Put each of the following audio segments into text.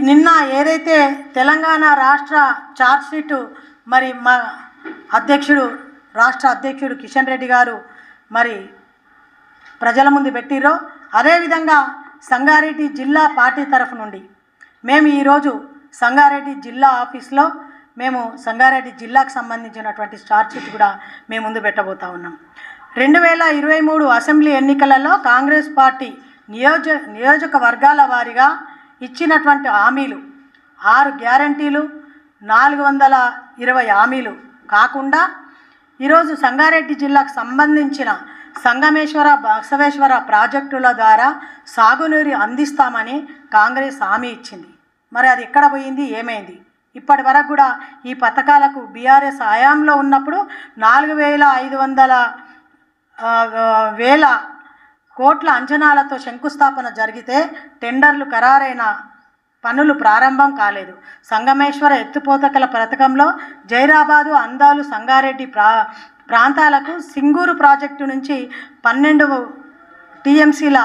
నిన్న ఏదైతే తెలంగాణ రాష్ట్ర ఛార్జ్షీటు మరి మా రాష్ట్ర అధ్యక్షుడు కిషన్ రెడ్డి గారు మరి ప్రజల ముందు పెట్టిరో, అదేవిధంగా సంగారెడ్డి జిల్లా పార్టీ తరఫు నుండి మేము ఈరోజు సంగారెడ్డి జిల్లా ఆఫీస్లో మేము సంగారెడ్డి జిల్లాకు సంబంధించినటువంటి ఛార్జ్షీట్ కూడా మేము ముందు పెట్టబోతా ఉన్నాం. 2023 అసెంబ్లీ ఎన్నికలలో కాంగ్రెస్ పార్టీ నియోజకవర్గాల వారీగా ఇచ్చినటువంటి హామీలు 6 గ్యారంటీలు 420 హామీలు కాకుండా ఈరోజు సంగారెడ్డి జిల్లాకు సంబంధించిన సంగమేశ్వర బసవేశ్వర ప్రాజెక్టుల ద్వారా సాగునీరు అందిస్తామని కాంగ్రెస్ హామీ ఇచ్చింది. మరి అది ఎక్కడ పోయింది, ఏమైంది? ఇప్పటి వరకు కూడా ఈ పథకాలకు బీఆర్ఎస్ హయాంలో ఉన్నప్పుడు 4,500 కోట్ల అంచనాలతో శంకుస్థాపన జరిగితే టెండర్లు ఖరారైన పనులు ప్రారంభం కాలేదు. సంగమేశ్వర ఎత్తిపోతకల పథకంలో జైరాబాదు, అందాలు, సంగారెడ్డి ప్రాంతాలకు సింగూరు ప్రాజెక్టు నుంచి 12 టీఎంసీల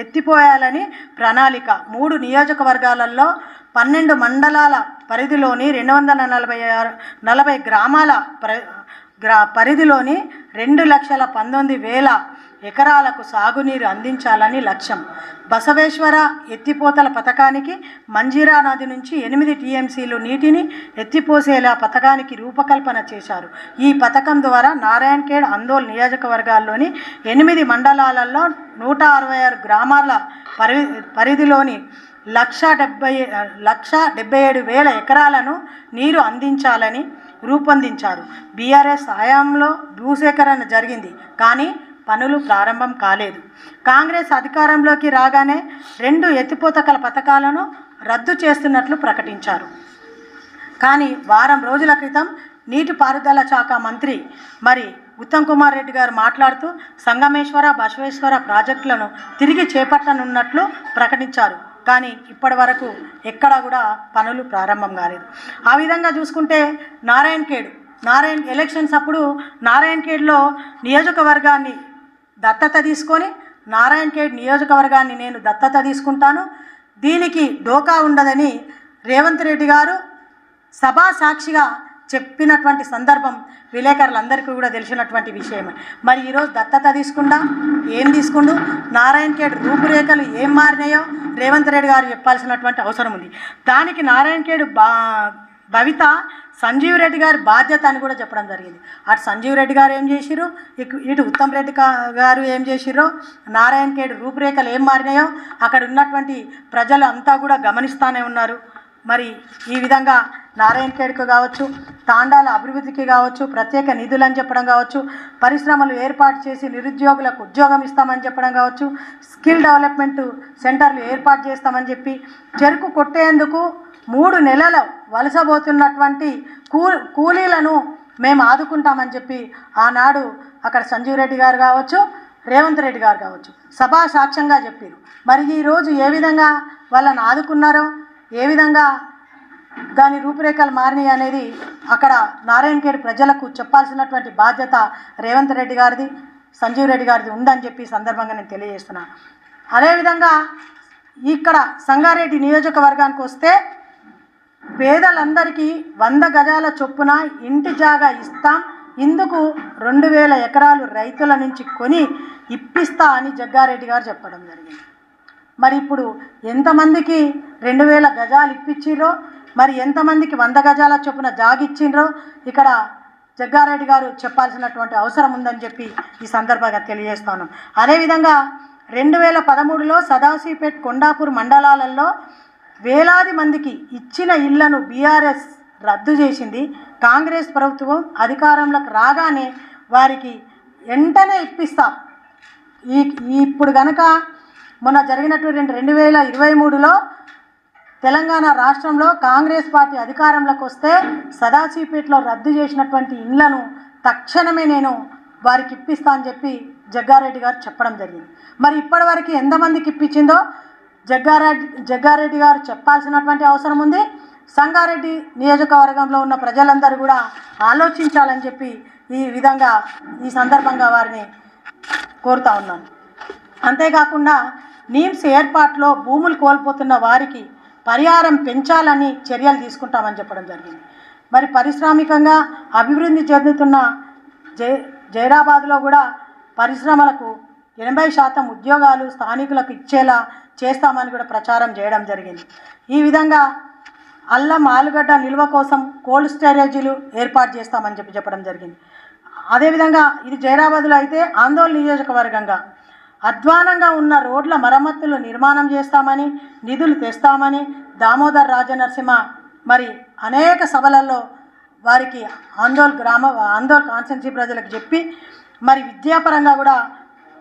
ఎత్తిపోయాలని ప్రణాళిక. 3 నియోజకవర్గాలలో 12 మండలాల పరిధిలోని 240 గ్రామాల పరిధిలోని 2,19,000 ఎకరాలకు సాగునీరు అందించాలని లక్ష్యం. బసవేశ్వర ఎత్తిపోతల పథకానికి మంజీరా నది నుంచి 8 టీఎంసీలు నీటిని ఎత్తిపోసేలా పథకానికి రూపకల్పన చేశారు. ఈ పథకం ద్వారా నారాయణఖేడ్, అందోల్ నియోజకవర్గాల్లోని 8 మండలాలలో 166 గ్రామాల పరిధిలోని 1,77,000 ఎకరాలను నీరు అందించాలని రూపొందించారు. బీఆర్ఎస్ హయాంలో భూసేకరణ జరిగింది, కానీ పనులు ప్రారంభం కాలేదు. కాంగ్రెస్ అధికారంలోకి రాగానే 2 ఎత్తిపోతకల పథకాలను రద్దు చేస్తున్నట్లు ప్రకటించారు. కానీ వారం రోజుల క్రితం నీటిపారుదల శాఖ మంత్రి మరి ఉత్తమ్ కుమార్ రెడ్డి గారు మాట్లాడుతూ సంగమేశ్వర బసవేశ్వర ప్రాజెక్టులను తిరిగి చేపట్టనున్నట్లు ప్రకటించారు. కానీ ఇప్పటి వరకు ఎక్కడా కూడా పనులు ప్రారంభం కాలేదు. ఆ విధంగా చూసుకుంటే నారాయణఖేడ్ ఎలక్షన్స్ అప్పుడు నారాయణఖేడ్లో నియోజకవర్గాన్ని దత్తత తీసుకొని నారాయణఖేడ్ నియోజకవర్గాన్ని నేను దత్తత తీసుకుంటాను, దీనికి డోకా ఉండదని రేవంత్ రెడ్డి గారు సభా సాక్షిగా చెప్పినటువంటి సందర్భం విలేకరులందరికీ కూడా తెలిసినటువంటి విషయమే. మరి ఈరోజు దత్తత తీసుకుండా ఏం తీసుకుండు, నారాయణఖేడ్ రూపురేఖలు ఏం మారినాయో రేవంత్ రెడ్డి గారు చెప్పాల్సినటువంటి అవసరం ఉంది. దానికి నారాయణఖేడ్ భవిత సంజీవ్ రెడ్డి గారి బాధ్యత అని కూడా చెప్పడం జరిగింది. అటు సంజీవ్ రెడ్డి గారు ఏం చేసిర్రు, ఇటు ఉత్తమ్ రెడ్డి గారు ఏం చేసిర్రో, నారాయణఖేడ్ రూపురేఖలు ఏం మారినాయో అక్కడ ఉన్నటువంటి ప్రజలు అంతా కూడా గమనిస్తూనే ఉన్నారు. మరి ఈ విధంగా నారాయణఖేడ్కు కావచ్చు, తాండాల అభివృద్ధికి కావచ్చు, ప్రత్యేక నిధులు అని చెప్పడం కావచ్చు, పరిశ్రమలు ఏర్పాటు చేసి నిరుద్యోగులకు ఉద్యోగం ఇస్తామని చెప్పడం కావచ్చు, స్కిల్ డెవలప్మెంట్ సెంటర్లు ఏర్పాటు చేస్తామని చెప్పి, చెరుకు కొట్టేందుకు 3 నెలలు వలసపోతున్నటువంటి కూలీలను మేము ఆదుకుంటామని చెప్పి ఆనాడు అక్కడ సంజీవ్ రెడ్డి గారు కావచ్చు, రేవంత్ రెడ్డి గారు కావచ్చు సభా సాక్ష్యంగా చెప్పారు. మరి ఈరోజు ఏ విధంగా వాళ్ళని ఆదుకున్నారో, ఏ విధంగా దాని రూపురేఖలు మారినాయి అనేది అక్కడ నారాయణఖేడ్ ప్రజలకు చెప్పాల్సినటువంటి బాధ్యత రేవంత్ రెడ్డి గారిది, సంజీవ్ రెడ్డి గారిది ఉందని చెప్పి సందర్భంగా నేను తెలియజేస్తున్నాను. అదేవిధంగా ఇక్కడ సంగారెడ్డి నియోజకవర్గానికి వస్తే పేదలందరికీ 100 గజాల చొప్పున ఇంటి జాగా ఇస్తాం, ఇందుకు 2,000 ఎకరాలు రైతుల నుంచి కొని ఇప్పిస్తా అని జగ్గారెడ్డి గారు చెప్పడం జరిగింది. మరి ఇప్పుడు ఎంతమందికి 2,000 గజాలు ఇప్పించిర్రో, మరి ఎంతమందికి 100 గజాల చొప్పున జాగిచ్చిండ్రో ఇక్కడ జగ్గారెడ్డి గారు చెప్పాల్సినటువంటి అవసరం ఉందని చెప్పి ఈ సందర్భంగా తెలియజేస్తాను. అదేవిధంగా 2013లో సదాశివపేట్, కొండాపూర్ మండలాలలో వేలాది మందికి ఇచ్చిన ఇళ్లను బీఆర్ఎస్ రద్దు చేసింది. కాంగ్రెస్ ప్రభుత్వం అధికారంలోకి రాగానే వారికి వెంటనే ఇప్పిస్తాం. ఇప్పుడు కనుక మొన్న జరిగినటువంటి 2023లో తెలంగాణ రాష్ట్రంలో కాంగ్రెస్ పార్టీ అధికారంలోకి వస్తే సదాశివపేటలో రద్దు చేసినటువంటి ఇళ్లను తక్షణమే నేను వారికి ఇప్పిస్తా అని చెప్పి జగ్గారెడ్డి గారు చెప్పడం జరిగింది. మరి ఇప్పటివరకు ఎంతమందికి ఇప్పించిందో జగ్గారెడ్డి గారు చెప్పాల్సినటువంటి అవసరం ఉంది. సంగారెడ్డి నియోజకవర్గంలో ఉన్న ప్రజలందరూ కూడా ఆలోచించాలని చెప్పి ఈ విధంగా ఈ సందర్భంగా వారిని కోరుతా ఉన్నాను. అంతేకాకుండా నీమ్స్ ఏర్పాటులో భూములు కోల్పోతున్న వారికి పరిహారం పెంచాలని చర్యలు తీసుకుంటామని చెప్పడం జరిగింది. మరి పారిశ్రామికంగా అభివృద్ధి చెందుతున్న జైరాబాద్లో కూడా పరిశ్రమలకు 80% ఉద్యోగాలు స్థానికులకు ఇచ్చేలా చేస్తామని కూడా ప్రచారం చేయడం జరిగింది. ఈ విధంగా అల్లం ఆలుగడ్డ నిల్వ కోసం కోల్డ్ స్టోరేజీలు ఏర్పాటు చేస్తామని చెప్పడం జరిగింది. అదేవిధంగా ఇది జైరాబాద్లో అయితే ఆందోళన నియోజకవర్గంగా అధ్వానంగా ఉన్న రోడ్ల మరమ్మతులు నిర్మాణం చేస్తామని, నిధులు తెస్తామని దామోదర్ రాజనరసింహ మరి అనేక సభలలో వారికి ఆందోళన కాన్స్టిట్యున్సీ ప్రజలకు చెప్పి మరి విద్యాపరంగా కూడా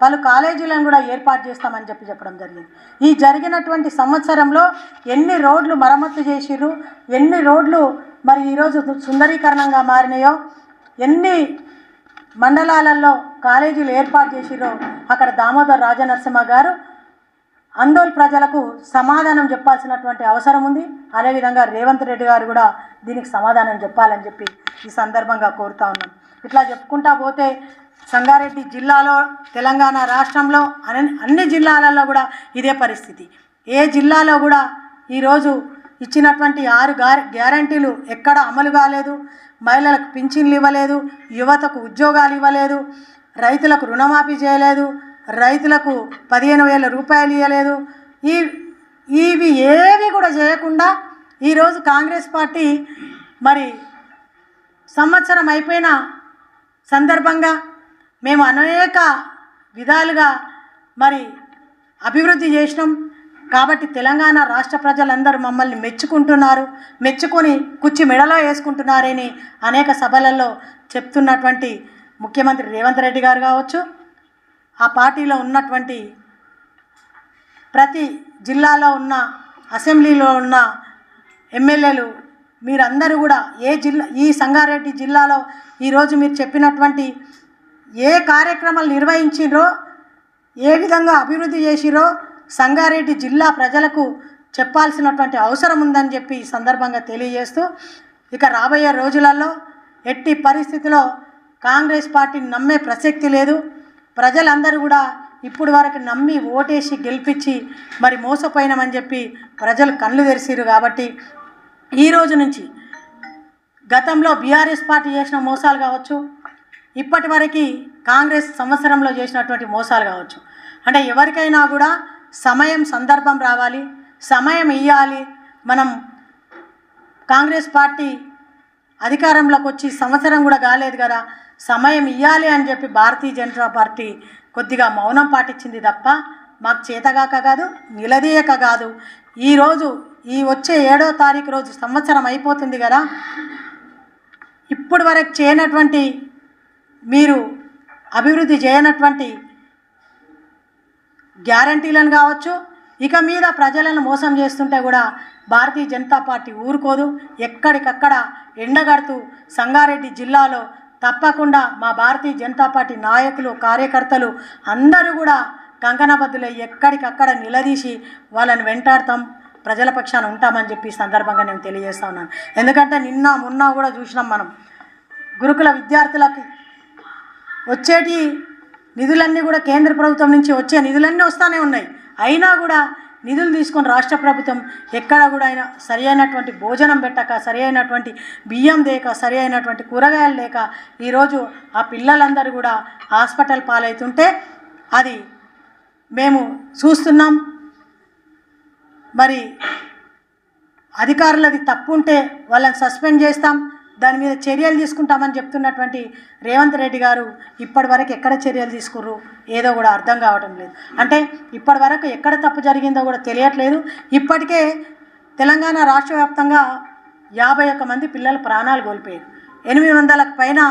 పలు కాలేజీలను కూడా ఏర్పాటు చేస్తామని చెప్పడం జరిగింది. ఈ జరిగినటువంటి సంవత్సరంలో ఎన్ని రోడ్లు మరమ్మతు చేసిర్రు, ఎన్ని రోడ్లు మరి ఈరోజు సుందరీకరణంగా మారినాయో, ఎన్ని మండలాలలో కాలేజీలు ఏర్పాటు చేసిర్రో అక్కడ దామోదర్ రాజనరసింహ గారు ఆందోళన ప్రజలకు సమాధానం చెప్పాల్సినటువంటి అవసరం ఉంది. అదేవిధంగా రేవంత్ రెడ్డి గారు కూడా దీనికి సమాధానం చెప్పాలని చెప్పి ఈ సందర్భంగా కోరుతా ఉన్నాం. ఇట్లా చెప్పుకుంటా పోతే సంగారెడ్డి జిల్లాలో, తెలంగాణ రాష్ట్రంలో అన్ని జిల్లాలలో కూడా ఇదే పరిస్థితి. ఏ జిల్లాలో కూడా ఈరోజు ఇచ్చినటువంటి 6 గ్యారంటీలు ఎక్కడ అమలు కాలేదు. మహిళలకు పింఛన్లు ఇవ్వలేదు, యువతకు ఉద్యోగాలు ఇవ్వలేదు, రైతులకు రుణమాఫీ చేయలేదు, రైతులకు 15,000 రూపాయలు ఇవ్వలేదు. ఇవి ఏవి కూడా చేయకుండా ఈరోజు కాంగ్రెస్ పార్టీ మరి సంవత్సరం అయిపోయిన సందర్భంగా మేము అనేక విధాలుగా మరి అభివృద్ధి చేసినాం కాబట్టి తెలంగాణ రాష్ట్ర ప్రజలందరూ మమ్మల్ని మెచ్చుకుంటున్నారు, మెచ్చుకొని కుర్చీ మెడలో వేసుకుంటున్నారని అనేక సభలలో చెప్తున్నటువంటి ముఖ్యమంత్రి రేవంత్ రెడ్డి గారు కావచ్చు, ఆ పార్టీలో ఉన్నటువంటి ప్రతి జిల్లాలో ఉన్న అసెంబ్లీలో ఉన్న ఎమ్మెల్యేలు మీరందరూ కూడా ఈ సంగారెడ్డి జిల్లాలో ఈరోజు మీరు చెప్పినటువంటి ఏ కార్యక్రమాలు నిర్వహించిరో, ఏ విధంగా అభివృద్ధి చేసిరో సంగారెడ్డి జిల్లా ప్రజలకు చెప్పాల్సినటువంటి అవసరం ఉందని చెప్పి ఈ సందర్భంగా తెలియజేస్తూ, ఇక రాబోయే రోజులలో ఎట్టి పరిస్థితిలో కాంగ్రెస్ పార్టీని నమ్మే ప్రసక్తి లేదు. ప్రజలందరూ కూడా ఇప్పుడు వరకు నమ్మి ఓటేసి గెలిపించి మరి మోసపోయినామని చెప్పి ప్రజలు కళ్ళు తెరిసిరు. కాబట్టి ఈ రోజు నుంచి గతంలో బీఆర్ఎస్ పార్టీ చేసిన మోసాలు కావచ్చు, ఇప్పటి వరకు కాంగ్రెస్ సంవత్సరంలో చేసినటువంటి మోసాలు కావచ్చు, అంటే ఎవరికైనా కూడా సమయం సందర్భం రావాలి, సమయం ఇవ్వాలి. మనం కాంగ్రెస్ పార్టీ అధికారంలోకి వచ్చి సంవత్సరం కూడా కాలేదు కదా, సమయం ఇవ్వాలి అని చెప్పి భారతీయ జనతా పార్టీ కొద్దిగా మౌనం పాటించింది తప్ప మాకు చేతగాక కాదు, నిలదీయక కాదు. ఈరోజు ఈ వచ్చే 7వ తారీఖు రోజు సంవత్సరం అయిపోతుంది కదా, ఇప్పటి వరకు చేయనటువంటి మీరు అభివృద్ధి చేయనటువంటి గ్యారంటీలను కావచ్చు, ఇక మీద ప్రజలను మోసం చేస్తుంటే కూడా భారతీయ జనతా పార్టీ ఊరుకోదు. ఎక్కడికక్కడ ఎండగడుతూ సంగారెడ్డి జిల్లాలో తప్పకుండా మా భారతీయ జనతా పార్టీ నాయకులు, కార్యకర్తలు అందరూ కూడా కంకణబద్దులై ఎక్కడికక్కడ నిలదీసి వాళ్ళని వెంటాడతాం, ప్రజల పక్షాన ఉంటామని చెప్పి ఈ సందర్భంగా నేను తెలియజేస్తా ఉన్నాను. ఎందుకంటే నిన్న మొన్న కూడా చూసినాం మనం, గురుకుల విద్యార్థులకు వచ్చేటి నిధులన్నీ కూడా కేంద్ర ప్రభుత్వం నుంచి వచ్చే నిధులన్నీ వస్తూనే ఉన్నాయి. అయినా కూడా నిధులు తీసుకొని రాష్ట్ర ప్రభుత్వం ఎక్కడ కూడా అయినా సరి అయినటువంటి భోజనం పెట్టక, సరి అయినటువంటి బియ్యం లేక, సరి అయినటువంటి కూరగాయలు లేక ఈరోజు ఆ పిల్లలందరూ కూడా హాస్పిటల్ పాలవుతుంటే అది మేము చూస్తున్నాం. మరి అధికారులది తప్పు ఉంటే వాళ్ళని సస్పెండ్ చేస్తాం, దాని మీద చర్యలు తీసుకుంటామని చెప్తున్నటువంటి రేవంత్ రెడ్డి గారు ఇప్పటి వరకు ఎక్కడ చర్యలు తీసుకుర్రు ఏదో కూడా అర్థం కావడం లేదు. అంటే ఇప్పటి వరకు ఎక్కడ తప్పు జరిగిందో కూడా తెలియట్లేదు. ఇప్పటికే తెలంగాణ రాష్ట్ర వ్యాప్తంగా 51 మంది పిల్లలు ప్రాణాలు కోల్పోయారు. 800లకు పైన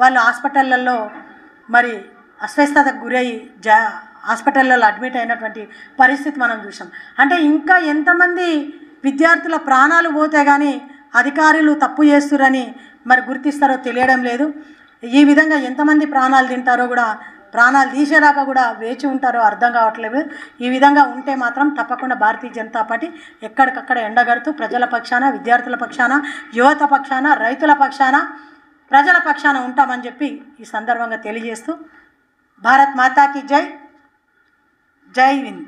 వాళ్ళు హాస్పిటళ్ళల్లో మరి అస్వస్థతకు గురయ్యి హాస్పిటళ్ళలో అడ్మిట్ అయినటువంటి పరిస్థితి మనం చూసాం. అంటే ఇంకా ఎంతమంది విద్యార్థుల ప్రాణాలు పోతే కానీ అధికారులు తప్పు చేస్తురని మరి గుర్తిస్తారో తెలియడం లేదు. ఈ విధంగా ఎంతమంది ప్రాణాలు తింటారో కూడా, ప్రాణాలు తీసేదాకా కూడా వేచి ఉంటారో అర్థం కావట్లేదు. ఈ విధంగా ఉంటే మాత్రం తప్పకుండా భారతీయ జనతా పార్టీ ఎక్కడికక్కడ ఎండగడుతూ ప్రజల పక్షాన, విద్యార్థుల పక్షాన, యువత పక్షాన, రైతుల పక్షాన, ప్రజల పక్షాన ఉంటామని చెప్పి ఈ సందర్భంగా తెలియజేస్తూ భారత్ మాతాకి జై, జై హింద్.